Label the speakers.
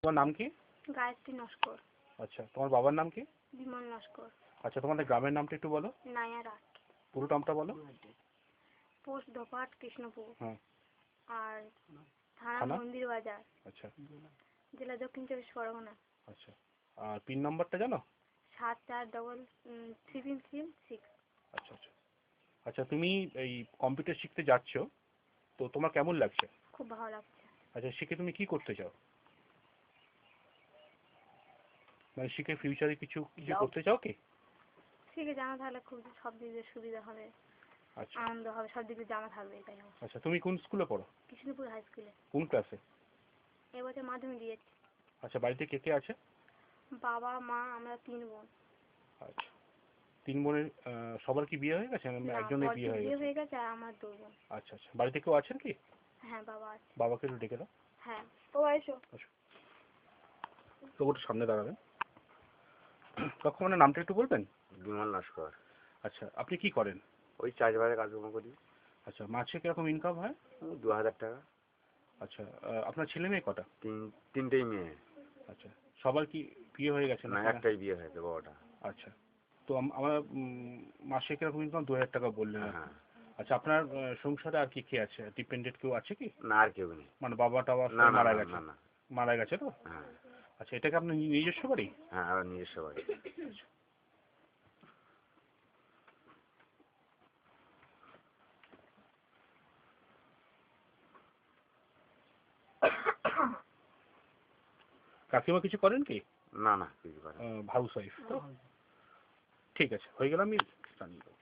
Speaker 1: তোমার নাম কি?
Speaker 2: গায়ত্রী নস্কর।
Speaker 1: আচ্ছা, তোমার বাবার নাম কি?
Speaker 2: বিমল নস্কর।
Speaker 1: আচ্ছা, তোমাদের গ্রামের নামটা একটু বলো।
Speaker 2: নায়ারাট।
Speaker 1: পুরো নামটা বলো।
Speaker 2: পোস্ট ধোপাট কৃষ্ণপুর।
Speaker 1: হ্যাঁ।
Speaker 2: আর থানা
Speaker 1: থানা?
Speaker 2: মন্দির বাজার।
Speaker 1: আচ্ছা।
Speaker 2: জেলা দক্ষিণ চব্বিশ পরগনা।
Speaker 1: আচ্ছা, আর পিন নাম্বারটা জানো?
Speaker 2: 743336।
Speaker 1: আচ্ছা আচ্ছা। আচ্ছা, তুমি এই কম্পিউটার শিখতে যাচ্ছ, তো তোমার কেমন লাগছে?
Speaker 2: খুব ভালো লাগছে।
Speaker 1: আচ্ছা, শিখে তুমি কি করতে চাও? মানে শিখে ফিউচারে কিছু কিছু করতে চাও কি?
Speaker 2: শিখে জানা থাকলে খুব সব দিক দিয়ে সুবিধা হবে,
Speaker 1: আচ্ছা
Speaker 2: আনন্দ হবে, সব দিক দিয়ে জানা থাকবে, এটাই হবে।
Speaker 1: আচ্ছা, তুমি কোন স্কুলে পড়ো?
Speaker 2: কৃষ্ণপুর হাই স্কুলে।
Speaker 1: কোন ক্লাসে?
Speaker 2: এবছর মাধ্যমিক দিয়েছি।
Speaker 1: আচ্ছা, বাড়িতে কে কে আছে?
Speaker 2: বাবা মা আমরা 3 বোন।
Speaker 1: আচ্ছা, 3 বোনের সবার কি বিয়ে হয়ে গেছে?
Speaker 2: না,
Speaker 1: একজনের বিয়ে হয়ে
Speaker 2: বিয়ে
Speaker 1: গেছে?
Speaker 2: হয়ে গেছে আর আমার 2 বোন।
Speaker 1: আচ্ছা আচ্ছা, বাড়িতে কেউ আছেন কি?
Speaker 2: হ্যাঁ, বাবা আছে।
Speaker 1: বাবাকে একটু ডেকে দাও।
Speaker 2: হ্যাঁ, ও এসো।
Speaker 1: তো ওটা সামনে দাঁড়াবেন। তখন মানে নামটা একটু বলবেন?
Speaker 3: বিমল নস্কর।
Speaker 1: আচ্ছা, আপনি কি করেন?
Speaker 3: ওই চাষবাসে কাজকর্ম করি।
Speaker 1: আচ্ছা, মাসে কিরকম ইনকাম হয়?
Speaker 3: 2000 টাকা।
Speaker 1: আচ্ছা, আপনার ছেলে মেয়ে কটা?
Speaker 3: তিনটেই মেয়ে।
Speaker 1: আচ্ছা, সবার কি বিয়ে হয়ে গেছে
Speaker 3: না,
Speaker 1: না?
Speaker 3: একটাই বিয়ে হয়েছে, বড়টা।
Speaker 1: আচ্ছা, তো আমরা মাসে কিরকম ইনকাম? 2000 টাকা বললেন আর কি।
Speaker 3: হ্যাঁ।
Speaker 1: আচ্ছা, আপনার সংসারে আর কি কে আছে? ডিপেন্ডেন্ট কেউ আছে কি?
Speaker 3: না, আর কেউ নেই।
Speaker 1: মানে বাবা টাবা
Speaker 3: না
Speaker 1: সবাই
Speaker 3: না
Speaker 1: মারা
Speaker 3: না
Speaker 1: গেছে?
Speaker 3: না না।
Speaker 1: মারা গেছে তো?
Speaker 3: হ্যাঁ
Speaker 1: আচ্ছা, এটা কি আপনার নিজস্ব বাড়ি?
Speaker 3: হ্যাঁ, আমার নিজস্ব বাড়ি।
Speaker 1: কাকিমা কিছু করেন কি?
Speaker 3: না না, কিছু করে না।
Speaker 1: হাউস ওয়াইফ তো? ঠিক আছে, হয়ে গেল, আমি জানিয়ে দেবো।